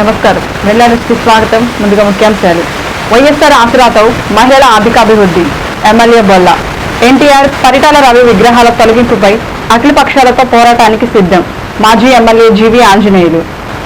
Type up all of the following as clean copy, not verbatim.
నమస్కారం. వెల్లానికి స్వాగతం. ముందుగా ముఖ్యాంశాలు. వైఎస్ఆర్ ఆసరాతో మహిళల ఆర్థికాభివృద్ధి. ఎమ్మెల్యే బొల్ల. ఎన్టీఆర్, పరిటాల రవి విగ్రహాల తొలగింపుపై అఖిల పక్షాలతో పోరాటానికి సిద్ధం. మాజీ ఎమ్మెల్యే జీవి ఆంజనేయులు.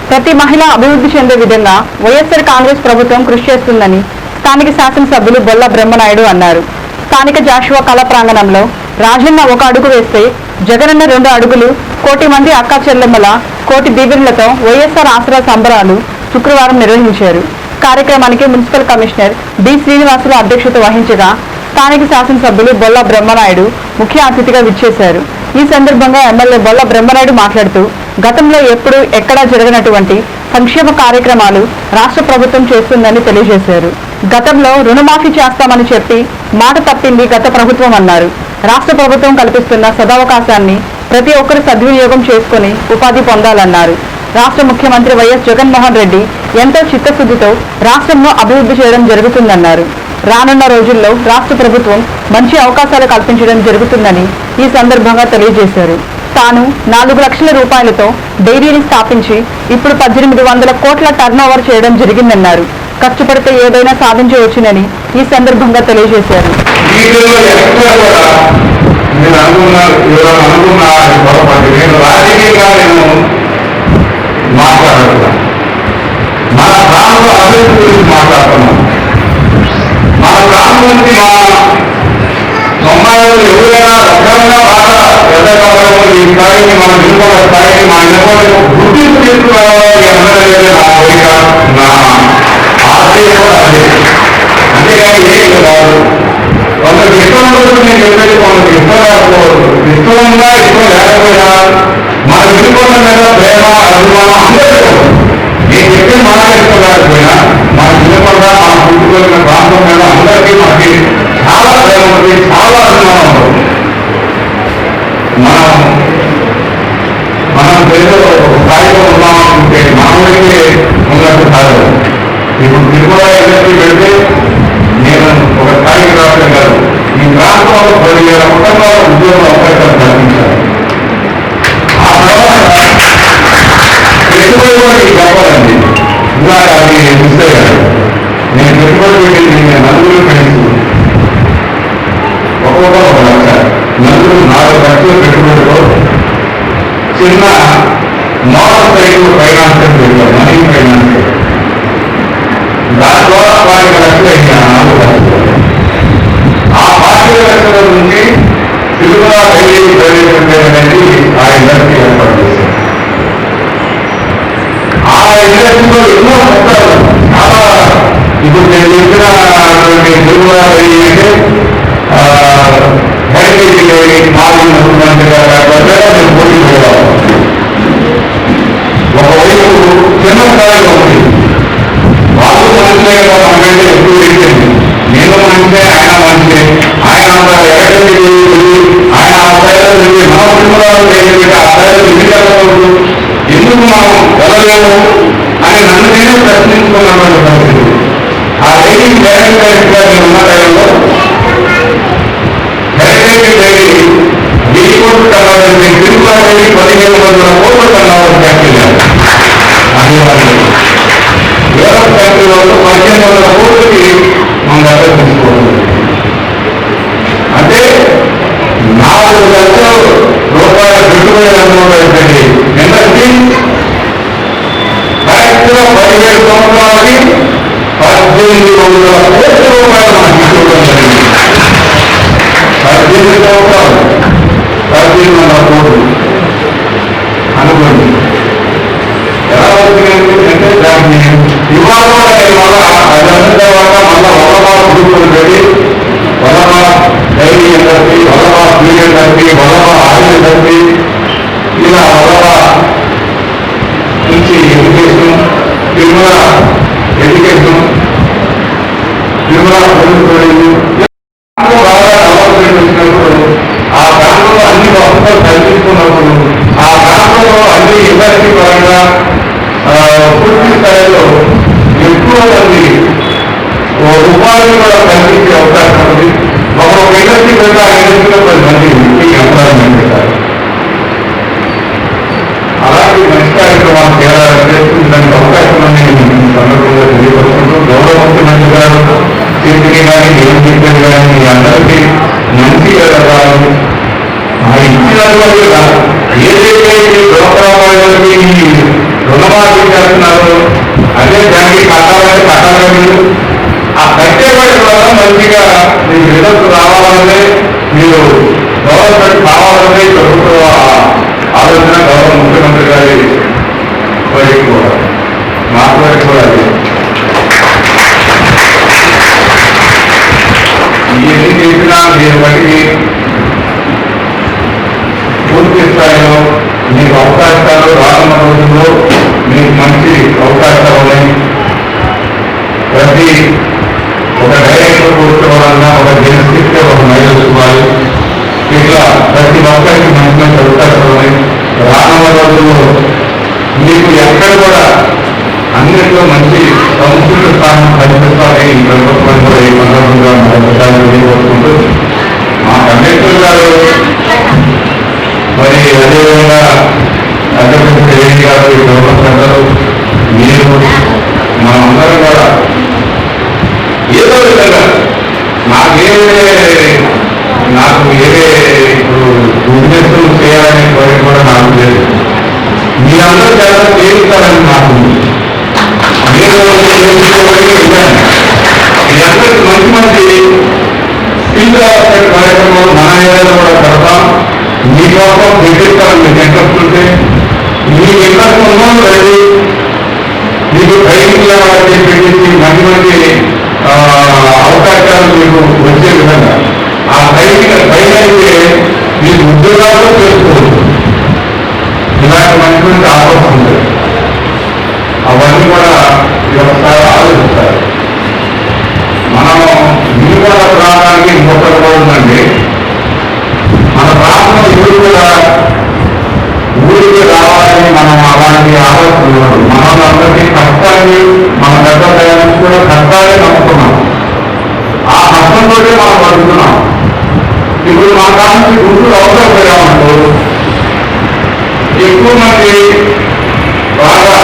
ప్రతి మహిళ అభివృద్ధి చెందే విధంగా వైఎస్ఆర్ కాంగ్రెస్ ప్రభుత్వం కృషి చేస్తుందని స్థానిక శాసనసభ్యులు బొల్ల బ్రహ్మనాయుడు అన్నారు. స్థానిక జాషువా కళా ప్రాంగణంలో రాజన్న ఒక అడుగు వేస్తే జగనన్న 2 అడుగులు, కోటి మంది అక్కా చెల్లెమ్మల కోటి దీవెనలతో వైఎస్ఆర్ ఆసరా సంబరాలు శుక్రవారం నిర్వహించారు. కార్యక్రమానికి మున్సిపల్ కమిషనర్ డి శ్రీనివాసులు అధ్యక్షత వహించగా స్థానిక శాసనసభ్యులు బొల్ల బ్రహ్మనాయుడు ముఖ్య అతిథిగా విచ్చేశారు. ఈ సందర్భంగా ఎమ్మెల్యే బొల్ల బ్రహ్మనాయుడు మాట్లాడుతూ గతంలో ఎప్పుడూ ఎక్కడా జరగనటువంటి సంక్షేమ కార్యక్రమాలు రాష్ట్ర ప్రభుత్వం చేస్తుందని తెలియజేశారు. గతంలో రుణమాఫీ చేస్తామని చెప్పి మాట తప్పింది గత ప్రభుత్వం అన్నారు. రాష్ట్ర ప్రభుత్వం కల్పిస్తున్న సదవకాశాన్ని ప్రతి ఒక్కరు సద్వినియోగం చేసుకుని ఉపాధి పొందాలన్నారు. రాష్ట్ర ముఖ్యమంత్రి వైఎస్ జగన్మోహన్ రెడ్డి ఎంతో చిత్తశుద్ధితో రాష్ట్రంలో అభివృద్ధి చేయడం జరుగుతుందన్నారు. రానున్న రోజుల్లో రాష్ట్ర ప్రభుత్వం మంచి అవకాశాలు కల్పించడం జరుగుతుందని ఈ సందర్భంగా తెలియజేశారు. తాను 4 లక్షల రూపాయలతో డైరీని స్థాపించి ఇప్పుడు 1800 కోట్ల టర్నోవర్ చేయడం జరిగిందన్నారు. కష్టపడితే ఏదైనా సాధించవచ్చునని ఈ సందర్భంగా తెలియజేశారు. ఎవరైనా రకంగా బాగా ఎదగలము, ఈ స్థాయిని మనం ఇంకొక స్థాయిని మా ఇంట్లో గుర్తింపు తీసుకురావాలి అన్నది నా కోరిక, నా ఆశయం కూడా అదే. అంతేగాని ఏం కాదు. కొందరికి ఇష్టం కోసం నేను చెప్పేది, కొందరికి ఇష్టం లేకపోవద్దు. ఇష్టం ఉందా ఇష్టం లేకపోయినా మన విడిపోవడం మీద ప్రేమ అభిమానం అందరికీ. నేను చెప్పిన మాట ఇష్టం లేకపోయినా మన విడిపోవడం, మన పుట్టుకొచ్చిన ప్రాంతం మీద అందరికీ మనకి చాలా ప్రేమ ఉంటుంది, చాలా అభిమానం ఉంటుంది. మనం ఏదో స్థాయిలో ఉన్నామనుకుంటే మామూలుగా ఉన్నట్టు కాదు. ఇప్పుడు తిరుమల ఇండస్ట్రీ పెడితే నేను ఒక స్థాయికి రావడం కాదు, ఈ ప్రాంతంలో 10,000 కుటుంబాల ఉద్యోగ అవకాశాలు కల్పించాలి. ఆ తర్వాత పెట్టుబడి కూడా చెప్పాలండి. ఇలా అది మిస్ అయ్యారు. నేను పెట్టుబడి పెట్టింది నలుగురు ఫ్రెండ్స్, ఒక్కొక్కరు 1 లక్ష, నలుగురు 4 లక్షల పెట్టుబడిలో చిన్న మోటార్ సైకిల్ ఫైనాన్స్ పెట్టారు, మనీ ఫైనాన్స్. దాని ద్వారా 40 లక్షలు అయింది. 4 లక్షలు. ఆ 40 లక్షల నుంచి తిరుమల రైల్వే ప్రవేశించడం అనేది ఆ ఇండస్ట్రీ ఏర్పాటు చేశారు. ఆ ఇండస్ట్రీలో ఎన్నో మొత్తాలు చాలా, ఇప్పుడు నేను చెప్పినటువంటి తిరుమల రైల్వే అంటే హెరిటేజ్ లేని మాజీ ముఖ్యమంత్రి గారు నేను పోటీ పోవాలి. ఒకవైపు చిన్న స్థాయిలో ఉంది, వాళ్ళు మనుషులే కదా, మనకంటే ఎక్కువ వేసింది. నేను మనిషే, ఆయన మనిషే. ఆయన ఎక్కడికి ఆయన ఆ స్థాయిలో వెళ్ళి మన కుటుంబాలు ఏంటంటే ఆ స్థాయిలో ఎన్నికలకూడదు, ఎందుకు మనం వెళ్ళలేము అని నన్ను నేను ప్రశ్నించుకున్నటువంటి పరిస్థితి. ఆ రైటింగ్ డైరెక్టర్ గా నేను ఉన్న టైంలో హెరిటేజ్ డైరీ 1000 కోట్లు కలవాలని తిరుమల డైరీ 1500 కోట్లు కలవాలని ఫ్యాక్టరీ అనివార్యం. వేరే ఫ్యాక్టరీ వాళ్ళు 1500 కోట్లకి మన దగ్గర తీసుకోవాలి. అంటే 4 లక్షల రూపాయల పెట్టుబడి అనుకోవాలండి. ఇండస్ట్రీ కరెక్ట్గా 17 సంవత్సరాలకి 1800 కోట్ల రూపాయలు మనకి తీసుకోవడం జరిగింది. 18 సంవత్సరాలు 1700 కోట్లు అనుకోండి. ఎలా వచ్చిందంటే దాన్ని ఇవాళ అదంతా తర్వాత మళ్ళా వల్లభా గ్రూపులు పెట్టి Vallabha dairy industry, Vallabha feed industry, Vallabha oil industry, ఇలా వల్లభా నుంచి ఎడ్యుకేషన్, తిరుమల ఎడ్యుకేషన్, తిరుమల బాగా డెవలప్మెంట్ వచ్చినప్పుడు ఆ ప్రాంతంలో అన్ని వసతులు కల్పించుకున్నప్పుడు ఆ ప్రాంతంలో అన్ని ఇండస్ట్రీ పరంగా పూర్తి స్థాయిలో ఎక్కువ మంది ఉపాధి కూడా కల్పించే అవకాశం ఉంది. ఒక ఇండస్ట్రీ పెద్ద ఆ ఇండస్ట్రీలో 10 మంది ఎంప్లాయ్మెంట్ పెట్టారు. అలాంటి మంచి కార్యక్రమాలు చేయాలని చూపించడానికి అవకాశం నేను సందర్భంగా తెలియపరుచుకుంటూ గౌరవ ముఖ్యమంత్రి గారు చేతికి కానీ ఏం చెప్పారు కానీ మీ అందరికీ మంచి జరగాలి ఇచ్చినటువంటి ఏదైతే గృహప్రమాణాలకి రుణమాఫీ చేస్తున్నారో అదే దానికి కట్టాలని ఆ కట్టేవాడి వల్ల మంచిగా మీకు రిజల్ట్ రావాలంటే మీరు గవర్నమెంట్ కావాలంటే ప్రభుత్వ ఆలోచన గౌరవ ముఖ్యమంత్రి గారి కోరిక కూడా మా కోరిక కూడా అదే. ఇవన్నీ చేసినా మీరు బట్టి పూర్తి స్థాయిలో మీకు అవకాశాలు రానున్న రోజుల్లో మీకు మంచి అవకాశాలు ఉన్నాయి. ప్రతి ఒక డైరెక్టర్ కూర్చోవాలన్నా ఒక జర్నలిస్ట్ ఒక మహిళ చూడాలి. ఇట్లా ప్రతి ఒక్కరికి మంచి మంచి అవకాశాలు ఉన్నాయి. రానున్న రోజుల్లో మీకు ఎక్కడ కూడా అన్నింటిలో మంచి సంస్కృతి స్థానం కల్పిస్తారని ఈ ప్రభుత్వం కూడా ఈ సందర్భంగా తెలియవచ్చుకుంటూ మా కండక్టర్ గారు మరి అదేవిధంగా అధ్యక్షుడు దేవి గారు ఈ ప్రభుత్వం మీరు మనందరం కూడా ఏదో విధంగా నాకు ఏదే ఇప్పుడు బిజినెస్ చేయాలనే కోరిక కూడా నాకు లేదు. మీరందరూ చాలా చేస్తారని నాకు మీరు మీరందరికీ మంచి మంచి స్కిల్ డెవలప్మెంట్ కార్యక్రమాలు మన ఏరియాలో కూడా పెడతాం. మీకోసం పెట్టిస్తాను. మీకు ఇంట్రెస్ట్ ఉంటే మీకు ఇంట్రెస్ట్ ఉన్నాం రెడీ మీకు ట్రైనింగ్ లెవెల్ పెట్టేసి మంచి మంచి అవకాశాలు మీకు వచ్చే విధంగా ఆ ట్రైనింగ్ మీకు ఉద్యోగాలు చేసుకోవచ్చు. ఇలాంటి మంచి మంచి ఆలోచన ఉంది. అవన్నీ కూడా ఒకసారి ఆలోచిస్తారు. మనం విలువల ప్రాంతానికి ఇంకొకటి కూడా ఉందండి. మన ప్రాంతం ఊరికి రావాలని మనం అలాంటి ఆలోచన ఉండదు. మనందరికీ కష్టాన్ని మన పెద్ద కూడా కష్టాలే నమ్ముతున్నాం. ఆ కష్టంతో మనం బతుకుతున్నాం. ఇప్పుడు మా కాలం గుంటూరు అవసరం పోయామనుకో ఎక్కువ మంది బాగా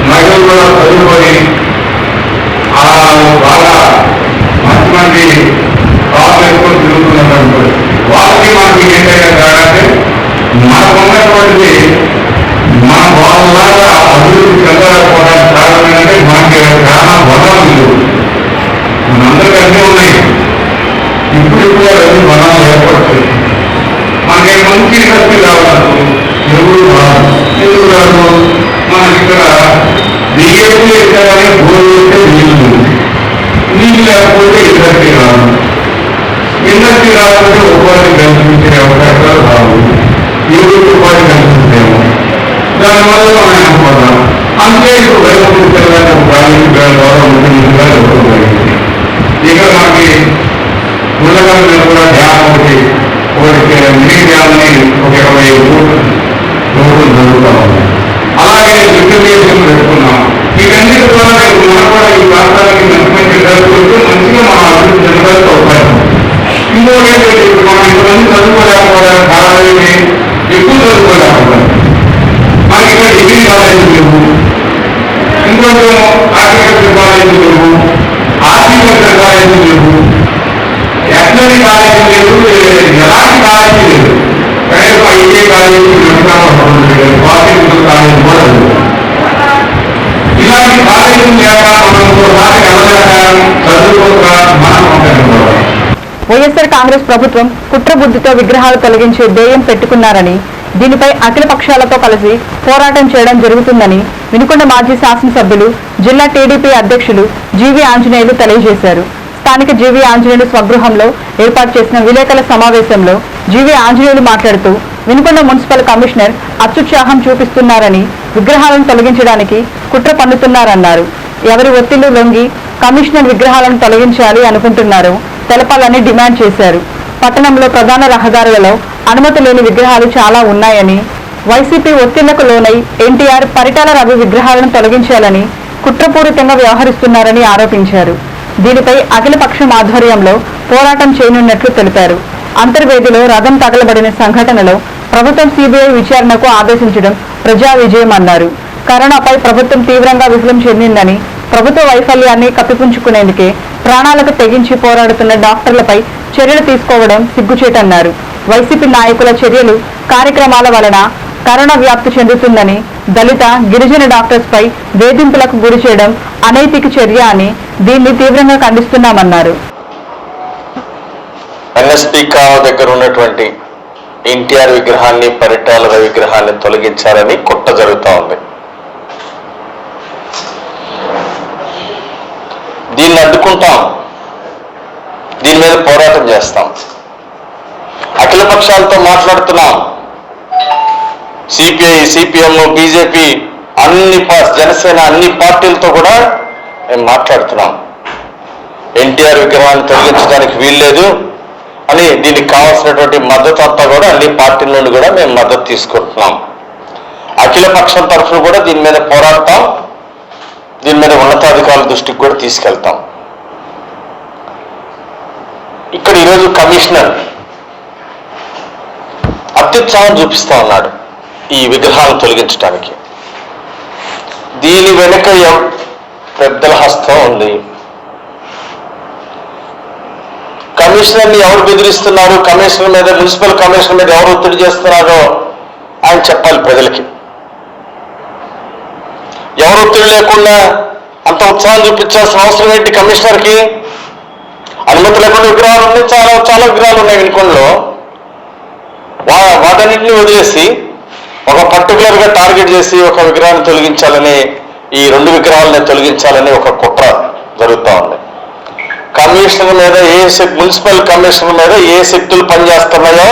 మహిళలు కూడా చదువుకొని బాగా మంచి మంది బాగా ఎక్కువ తిరుగుతున్నట్టు వాళ్ళకి మనకి ఏంటంటే అంటే మనకు ఉన్నటువంటిది మన వాళ్ళలాగా అభివృద్ధి చెందకపోవడానికి కారణం ఏంటంటే మనకి చాలా వనాలు లేవు. మనందరికీ అన్నీ ఉన్నాయి. ఇప్పుడు అన్ని వనాలు ఏర్పడతాయి. మనకి మంచి శక్తి కావాలను ఎవరు ఎందుకు రాదు. మనకి ఇక్కడ బియ్యం ఎక్కగానే భూమి వేస్తే నీళ్ళు నీళ్ళు లేకపోతే ఇండస్ట్రీ రాదు. ఇండస్ట్రీ రాకపోతే ఉపాధి కల్పించే అవకాశాలు రావు. ఎవరికి ఉపాధి కల్పిస్తేమో దానివల్ల మనం అనుకోదాం. అంతే ఇప్పుడు వైపు పిల్లలకు గౌరవ ముఖ్యమంత్రి గారు చెప్పబడింది. ఇక మనకి గుళ్ళగల మీద కూడా డ్యామ్ ఒకటి మినీ డ్యామ్ని ఒక 25 కోట్లు జరుగుతూ ఉంది. అలాగే రిజర్వేషన్ పెట్టుకున్నాం. ఇవన్నీ ద్వారా మనం కూడా ఈ ప్రాంతానికి మంచి మంచి జరుగుతుంటే మంచిగా మనం అభివృద్ధి చెందడానికి అవకాశం. ఇంకోటి ఏంటంటే ఇప్పుడు మనం ఇంతమంది చదువుకోలేకపోవడానికి కారణం ఎక్కువ చదువుకోలేకపోవడం. మనకి ఇక్కడ డిగ్రీ కాలేజీలు లేవు. ఇంకోటి ఆర్కిటెక్చర్ కాలేజీలు లేవు. హార్టికల్చర్ కాలేజీలు లేవు. ఎస్ఎల్ఈ కాలేజీ లేదు. ఎలాంటి కాలేజీ లేదు. కనీసం ఐటీ కాలేజీ పాలిటెక్నికల్ కాలేజీ కూడా లేదు. ఇలాంటి కాలేజీలు లేక మనం ఒకసారి వెళ్ళలేక చదువుకోక మనం ఉంటాం. వైఎస్ఆర్ కాంగ్రెస్ ప్రభుత్వం కుట్రబుద్ధితో విగ్రహాలు తొలగించే ధ్యేయం పెట్టుకున్నారని, దీనిపై అఖిల పక్షాలతో కలిసి పోరాటం చేయడం జరుగుతుందని వినుకొండ మాజీ శాసనసభ్యులు జిల్లా టీడీపీ అధ్యక్షులు జీవీ ఆంజనేయులు తెలియజేశారు. స్థానిక జీవీ ఆంజనేయులు స్వగృహంలో ఏర్పాటు చేసిన విలేకరుల సమావేశంలో జీవీ ఆంజనేయులు మాట్లాడుతూ వినుకొండ మున్సిపల్ కమిషనర్ అత్యుత్సాహం చూపిస్తున్నారని, విగ్రహాలను తొలగించడానికి కుట్ర పన్నుతున్నారన్నారు. ఎవరి ఒత్తిళ్లు లొంగి కమిషనర్ విగ్రహాలను తొలగించాలి అనుకుంటున్నారో తెలపాలని డిమాండ్ చేశారు. పట్టణంలో ప్రధాన రహదారులలో అనుమతి లేని విగ్రహాలు చాలా ఉన్నాయని, వైసీపీ ఒత్తిళ్లకు లోనై ఎన్టీఆర్, పరిటాల రవి విగ్రహాలను తొలగించాలని కుట్రపూరితంగా వ్యవహరిస్తున్నారని ఆరోపించారు. దీనిపై అఖిలపక్షం ఆధ్వర్యంలో పోరాటం చేయనున్నట్లు తెలిపారు. అంతర్వేదిలో రథం తగలబడిన సంఘటనలో ప్రభుత్వం సిబిఐ విచారణకు ఆదేశించడం ప్రజా విజయం అన్నారు. కరోనాపై ప్రభుత్వం తీవ్రంగా విఫలం చెందిందని, ప్రభుత్వ వైఫల్యాన్ని కప్పిపుంచుకునేందుకే ప్రాణాలకు తెగించి పోరాడుతున్న డాక్టర్లపై చర్యలు తీసుకోవడం సిగ్గుచేటన్నారు. వైసీపీ నాయకుల చర్యలు, కార్యక్రమాల వలన కరోనా వ్యాప్తి చెందుతుందని, దళిత, గిరిజన డాక్టర్స్ పై వేధింపులకు గురి చేయడం అనైతిక చర్య అని దీన్ని తీవ్రంగా ఖండిస్తున్నామన్నారు. ఎన్ఎస్పీ కావ దగ్గర ఉన్నటువంటి ఎన్టీఆర్ విగ్రహాన్ని, పరిటాల రవి విగ్రహాన్ని తొలగించాలని కుట్ర జరుగుతూ ఉంది. దీన్ని అడ్డుకుంటాం, దీని మీద పోరాటం చేస్తాం. అఖిల పక్షాలతో మాట్లాడుతున్నాం. సిపిఐ, సిపిఎం, బీజేపీ, జనసేన అన్ని పార్టీలతో కూడా మేము మాట్లాడుతున్నాం. ఎన్టీఆర్ విగ్రహాన్ని తొలగించడానికి వీల్లేదు అని దీనికి కావాల్సినటువంటి మద్దతు అంతా కూడా అన్ని పార్టీల నుండి కూడా మేము మద్దతు తీసుకుంటున్నాం. అఖిల పక్షం తరఫున కూడా దీని మీద పోరాడతాం. దీని మీద ఉన్నతాధికారుల దృష్టికి కూడా తీసుకెళ్తాం. ఇక్కడ ఈరోజు కమిషనర్ అత్యుత్సాహం చూపిస్తా ఉన్నాడు ఈ విగ్రహాలను తొలగించడానికి. దీని వెనుక పెద్దల హస్తం ఉంది. కమిషనర్ని ఎవరు బెదిరిస్తున్నారు, కమిషనర్ మీద, మున్సిపల్ కమిషనర్ మీద ఎవరు ఒత్తిడి చేస్తున్నారో ఆయన చెప్పాలి ప్రజలకి. ఎవరు ఒత్తిడి లేకుండా అంత ఉత్సాహం చూపించాల్సిన అవసరం ఏంటి కమిషనర్కి? అనుమతి లేకుండా విగ్రహాలు ఉన్నాయి, చాలా విగ్రహాలు ఉన్నాయి వినుకొండలో. వాటన్నింటినీ వదిలేసి ఒక పర్టికులర్గా టార్గెట్ చేసి ఒక విగ్రహాన్ని తొలగించాలని, ఈ 2 విగ్రహాలని తొలగించాలని ఒక కుట్ర జరుగుతూ ఉంది. కమిషనర్ మీద మున్సిపల్ కమిషనర్ మీద ఏ శక్తులు పనిచేస్తున్నాయో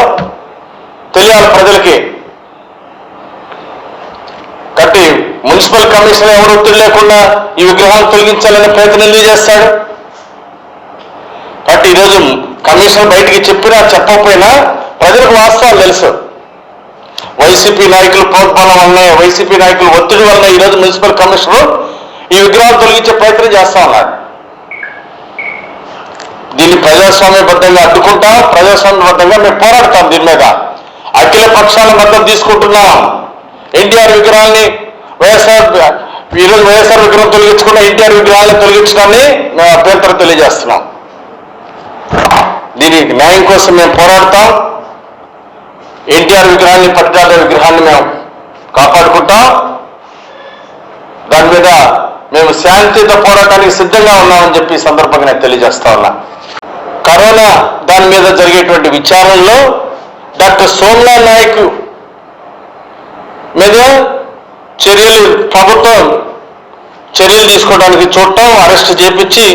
తెలియాలి ప్రజలకి. కాబట్టి మున్సిపల్ కమిషనర్ ఎవరు ఒత్తిడి లేకుండా ఈ విగ్రహాలు తొలగించాలనే ప్రయత్నం ఎందుకు చేస్తాడు? కాబట్టి ఈరోజు కమిషనర్ బయటికి చెప్పినా చెప్పకపోయినా ప్రజలకు వాస్తవాలు తెలుసు. వైసీపీ నాయకులు ప్రోద్బలం వల్లనే, వైసీపీ నాయకులు ఒత్తిడి వల్ల ఈరోజు మున్సిపల్ కమిషనర్ ఈ విగ్రహాలు తొలగించే ప్రయత్నం చేస్తా ఉన్నాడు. దీన్ని ప్రజాస్వామ్యబద్ధంగా అడ్డుకుంటాం, ప్రజాస్వామ్యబద్ధంగా మేము పోరాడతాం. దీని మీద అఖిల పక్షాల మద్దతు తీసుకుంటున్నాం. ఎన్టీఆర్ విగ్రహాన్ని ఈరోజు వైఎస్ఆర్ విగ్రహం తొలగించకుండా ఎన్టీఆర్ విగ్రహాలను తొలగించడాన్ని మేము అభ్యంతరం తెలియజేస్తున్నాం. దీనికి న్యాయం కోసం మేము పోరాడతాం. ఎన్టీఆర్ విగ్రహాన్ని, పరిటాల విగ్రహాన్ని మేము కాపాడుకుంటాం. దాని మీద మేము శాంతియుత పోరాటానికి సిద్ధంగా ఉన్నామని చెప్పి ఈ సందర్భంగా నేను తెలియజేస్తా ఉన్నా. కరోనా దాని మీద జరిగేటువంటి విచారణలో డాక్టర్ సోమ్లా నాయక్ మీద ప్రభుత్వం చర్యలు తీసుకోవడానికి చూడటం, అరెస్ట్ చేపించి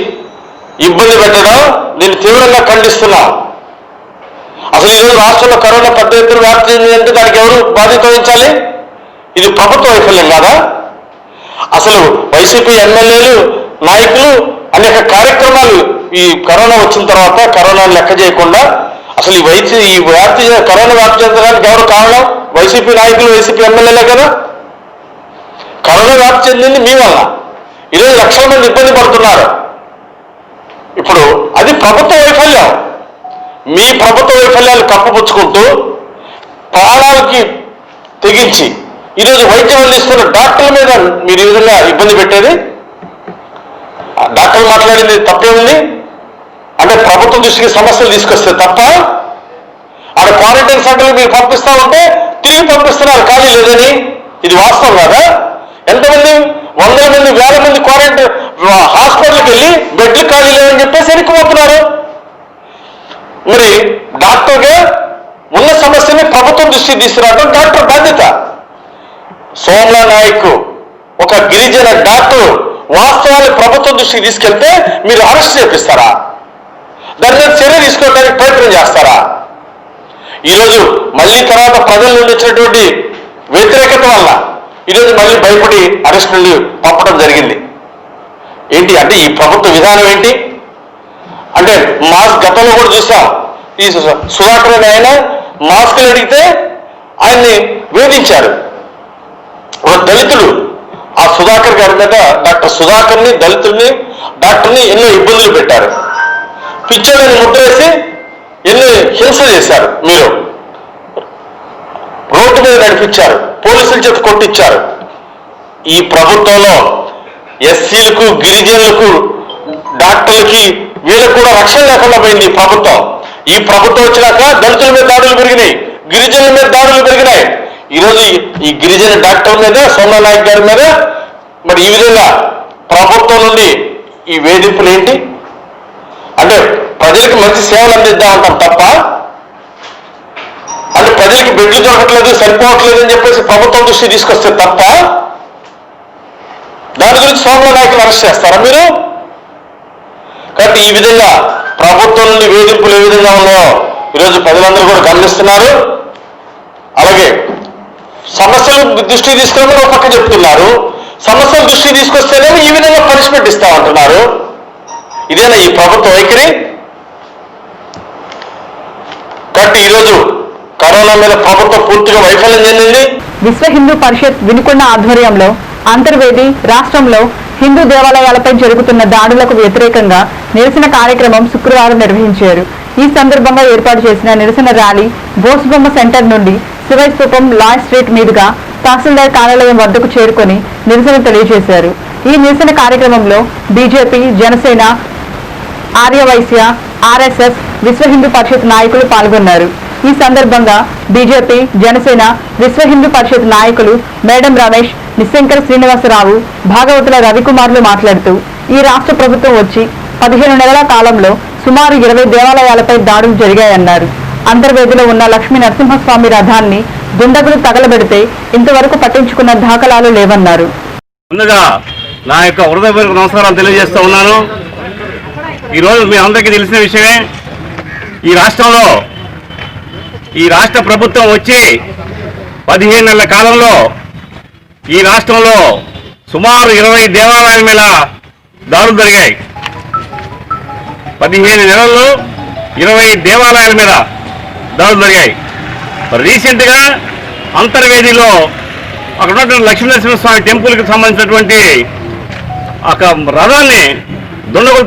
ఇబ్బంది పెట్టడం, దీన్ని తీవ్రంగా ఖండిస్తున్నాం. అసలు ఈరోజు రాష్ట్రంలో కరోనా పెద్ద ఎత్తున వ్యాప్తి చెందిందంటే దానికి ఎవరు బాధ్యత వహించాలి? ఇది ప్రభుత్వ వైఫల్యం కాదా? అసలు వైసీపీ ఎమ్మెల్యేలు, నాయకులు అనేక కార్యక్రమాలు ఈ కరోనా వచ్చిన తర్వాత కరోనాను లెక్క చేయకుండా అసలు కరోనా వ్యాప్తి చెందడానికి ఎవరు కారణం? వైసీపీ నాయకులు, వైసీపీ ఎమ్మెల్యేలే కదా. కరోనా వ్యాప్తి చెందింది మీ వల్ల. ఈరోజు లక్షల మంది ఇబ్బంది పడుతున్నారు. ఇప్పుడు అది ప్రభుత్వ వైఫల్యం. మీ ప్రభుత్వ వైఫల్యాలు కప్పుపుచ్చుకుంటూ ప్రాణాలకి తెగించి ఈరోజు వైద్యం అందిస్తున్న డాక్టర్ల మీద మీరు ఈ విధంగా ఇబ్బంది పెట్టేది, డాక్టర్లు మాట్లాడింది తప్పే ఉంది అంటే ప్రభుత్వం దృష్టికి సమస్యలు తీసుకొస్తే తప్ప, ఆడ క్వారంటైన్ సెంటర్లు మీరు పంపిస్తా ఉంటే తిరిగి పంపిస్తున్నారు ఖాళీ లేదని. ఇది వాస్తవం కాదా? ఎంతమంది, 100 మంది, 1000 మంది క్వారంటైన్ హాస్పిటల్కి వెళ్ళి బెడ్లు ఖాళీ లేవని చెప్పేసి ఎరికిపోతున్నారు. మరి డాక్టర్గా ఉన్న సమస్యని ప్రభుత్వం దృష్టికి తీసుకురావడం డాక్టర్ బాధ్యత. సోమ్లా నాయక్ ఒక గిరిజన డాక్టర్ వాస్తవాన్ని ప్రభుత్వం దృష్టికి తీసుకెళ్తే మీరు అరెస్ట్ చేపిస్తారా? దాని మీద చర్య తీసుకోవడానికి ప్రయత్నం చేస్తారా? ఈరోజు మళ్ళీ తర్వాత ప్రజల నుండి వచ్చినటువంటి వ్యతిరేకత వల్ల ఈరోజు మళ్ళీ భయపడి అరెస్ట్ నుండి పంపడం జరిగింది. ఏంటి అంటే ఈ ప్రభుత్వ విధానం ఏంటి అంటే, గతంలో కూడా చూసాం. ఈ సుధాకర్ అనే ఆయన మాస్కులు అడిగితే ఆయన్ని వేధించారు. ఒక దళితుడు ఆ సుధాకర్ గారి మీద, డాక్టర్ సుధాకర్ని, దళితుల్ని, డాక్టర్ని ఎన్నో ఇబ్బందులు పెట్టారు. పిచ్చోడని ముద్రేసి ఎన్నో హింస చేశారు. మీరు రోడ్డు మీద నడిపించారు, పోలీసుల చేత కొట్టించారు. ఈ ప్రభుత్వంలో ఎస్సీలకు, గిరిజనులకు, డాక్టర్లకి వీళ్ళకు కూడా రక్షణ లేకుండా పోయింది ఈ ప్రభుత్వం. ఈ ప్రభుత్వం వచ్చినాక దళితుల మీద దాడులు పెరిగినాయి, గిరిజనుల మీద దాడులు పెరిగినాయి. ఈరోజు ఈ గిరిజన డాక్టర్ మీద, సోమా నాయక్ గారి మీద మరి ఈ విధంగా ప్రభుత్వం నుండి ఈ వేధింపులు ఏంటి? అంటే ప్రజలకు మంచి సేవలు అందిద్దామంటాం తప్ప, అంటే ప్రజలకి బెడ్లు దొరకట్లేదు, సరిపోవట్లేదు అని చెప్పేసి ప్రభుత్వం దృష్టి తీసుకొస్తే తప్ప, దాని గురించి సోమా నాయకులు అరెస్ట్ చేస్తారా మీరు? కాబట్టి ఈ విధంగా ప్రభుత్వం నుండి వేధింపులు ఏ విధంగా ఉన్నాయో ఈరోజు ప్రజలందరూ కూడా గమనిస్తున్నారు. అలాగే సమస్యలు దృష్టికి తీసుకుని ఒక పక్క చెప్తున్నారు, సమస్యలు దృష్టికి తీసుకొస్తేనే ఈ విధంగా పనిష్మెంట్ ఇస్తామంటున్నారు. ఇదేనా ఈ ప్రభుత్వ వైఖరి? కాబట్టి ఈరోజు కరోనా మీద ప్రభుత్వం పూర్తిగా వైఫల్యం చెందింది. విశ్వ హిందూ పరిషత్ వినుకొండ ఆధ్వర్యంలో అంతర్వేది రాష్ట్రంలో హిందూ దేవాలయాలపై జరుగుతున్న దాడులకు వ్యతిరేకంగా నిరసన కార్యక్రమం శుక్రవారం నిర్వహించారు. ఈ సందర్భంగా ఏర్పాటు చేసిన నిరసన ర్యాలీ బోస్బొమ్మ సెంటర్ నుండి శివైస్తూపం లాయ్ స్ట్రీట్ మీదుగా తహసీల్దార్ కార్యాలయం వద్దకు చేరుకొని నిరసన తెలియజేశారు. ఈ నిరసన కార్యక్రమంలో బీజేపీ, జనసేన, ఆర్యవైశ్య, ఆర్ఎస్ఎస్, విశ్వ హిందూ పరిషత్ నాయకులు పాల్గొన్నారు. ఈ సందర్భంగా బీజేపీ, జనసేన, విశ్వ హిందూ పరిషత్ నాయకులు మేడం రమేష్, నిశంకర శ్రీనివాసరావు, భాగవతుల రవికుమార్లు మాట్లాడుతూ ఈ రాష్ట్ర ప్రభుత్వం వచ్చి 15 నెలల కాలంలో సుమారు 20 దేవాలయాలపై దాడులు జరిగాయన్నారు. అంతర్వేదిలో ఉన్న లక్ష్మీ నరసింహస్వామి రథాన్ని దుండగులు తగలబెడితే ఇంతవరకు పట్టించుకున్న దాఖలాలు లేవన్నారు. ముందుగా నా యొక్క హృదయపూర్వక నమస్కారాలు తెలియజేస్తూ ఉన్నాను. ఈరోజు మీ అందరికీ తెలిసిన విషయమే, ఈ రాష్ట్ర ప్రభుత్వం వచ్చి 15 నెలల కాలంలో ఈ రాష్ట్రంలో సుమారు 20 దేవాలయాల మీద దాడులు జరిగాయి. 15 నెలల్లో 20 దేవాలయాల మీద దాడులు జరిగాయి. రీసెంట్గా అంతర్వేదిలో అక్కడ ఉన్నటువంటి లక్ష్మీనరసింహస్వామి టెంపుల్కి సంబంధించినటువంటి ఒక రథాన్ని దుండగులు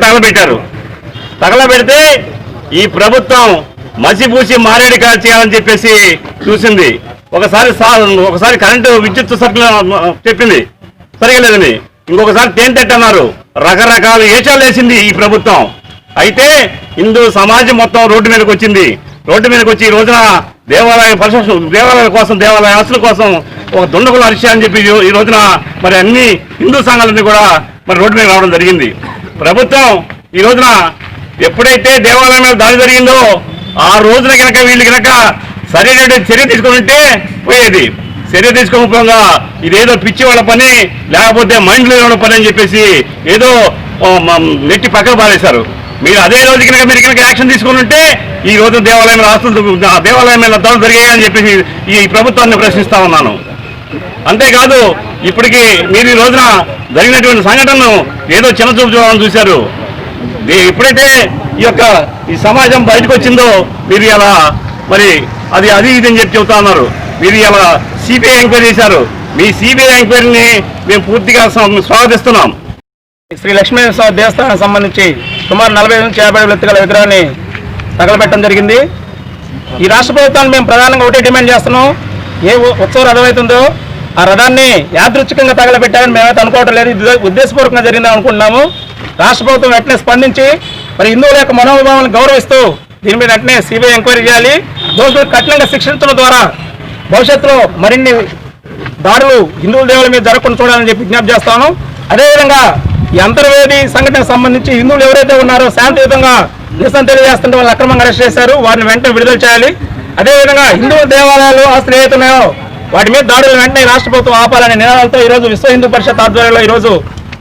తగలబెడితే ఈ ప్రభుత్వం మసిపూసి మారేడు కాల్ చేయాలని చెప్పేసి చూసింది. ఒకసారి కరెంటు విద్యుత్ సరఫరా చెప్పింది, సరిగా లేదని. ఇంకొకసారి తేనెతెట్టన్నారు. రకరకాల ఏచాలు వేసింది ఈ ప్రభుత్వం. అయితే హిందూ సమాజం మొత్తం రోడ్డు మీదకి వచ్చింది. రోడ్డు మీదకి వచ్చి ఈ రోజున దేవాలయాల కోసం, దేవాలయ ఆస్తుల కోసం ఒక దుండగులు అరిచి అని చెప్పి ఈ రోజున మరి అన్ని హిందూ సంఘాలన్నీ కూడా మరి రోడ్డు మీద రావడం జరిగింది. ప్రభుత్వం ఈ రోజున ఎప్పుడైతే దేవాలయం మీద దాడి జరిగిందో ఆ రోజున కనుక వీళ్ళు కనుక సరైన చర్య తీసుకుని ఉంటే పోయేది. చర్య తీసుకోకపోగా ఇదేదో పిచ్చి వాళ్ళ పని, లేకపోతే మైండ్లో ఉన్న పని అని చెప్పేసి ఏదో నెట్టి పక్కన పారేశారు. మీరు అదే రోజు కనుక యాక్షన్ తీసుకుని ఉంటే ఈ రోజు దేవాలయం ఆస్తులు, దేవాలయం మీద దాడులు జరిగాయని చెప్పేసి ఈ ప్రభుత్వాన్ని ప్రశ్నిస్తా ఉన్నాను. అంతేకాదు ఇప్పటికీ మీరు ఈ రోజున జరిగినటువంటి సంఘటనను ఏదో చిన్నచూపు చూడాలని చూశారు. ఎప్పుడైతే ఈ సమాజం బయటకు వచ్చిందో మీరు ఇలా మరి అది ఇది అని చెప్పి చెబుతా ఉన్నారు. మీరు ఇలా సిబిఐ ఎంక్వైరీ చేశారు. మీ సిబిఐ ఎంక్వైరీని మేము పూర్తిగా స్వాగతిస్తున్నాం. శ్రీ లక్ష్మీనరసింహ దేవస్థానానికి సంబంధించి సుమారు 40 నుంచి 50 ఎత్తుగల విగ్రహాన్ని తగలబెట్టడం జరిగింది. ఈ రాష్ట్ర ప్రభుత్వాన్ని మేము ప్రధానంగా ఒకటే డిమాండ్ చేస్తున్నాం. ఏ ఉత్సవ రథం అవుతుందో ఆ రథాన్ని యాదృచ్ఛికంగా తగలబెట్టాలని మేమైతే అనుకోవటం లేదు, ఇది ఉద్దేశపూర్వకంగా జరిగిందని అనుకుంటున్నాము. రాష్ట్ర ప్రభుత్వం వెంటనే స్పందించి మరి హిందువుల యొక్క మనోభావాలను గౌరవిస్తూ దీని మీద వెంటనే సిబిఐ ఎంక్వైరీ చేయాలి. దోషులు కఠినంగా శిక్షించడం ద్వారా భవిష్యత్తులో మరిన్ని దాడులు హిందువుల దేవుల మీద జరగకుండా చూడాలని చెప్పి విజ్ఞప్తి చేస్తాను. అదేవిధంగా ఈ అంతర్వేది సంఘటనకు సంబంధించి హిందువులు ఎవరైతే ఉన్నారో శాంతియుతంగా నిరసన తెలియజేస్తుంటే వాళ్ళు అక్రమంగా అరెస్ట్ చేశారు, వారిని వెంటనే విడుదల చేయాలి. అదేవిధంగా హిందూ దేవాలయాలు ఆస్తులు ఏవైతే ఉన్నాయో వాటి మీద దాడులు వెంటనే రాష్ట్ర ప్రభుత్వం ఆపాలనే నినాదాలతో ఈరోజు విశ్వ హిందూ పరిషత్ ఆధ్వర్యంలో ఈరోజు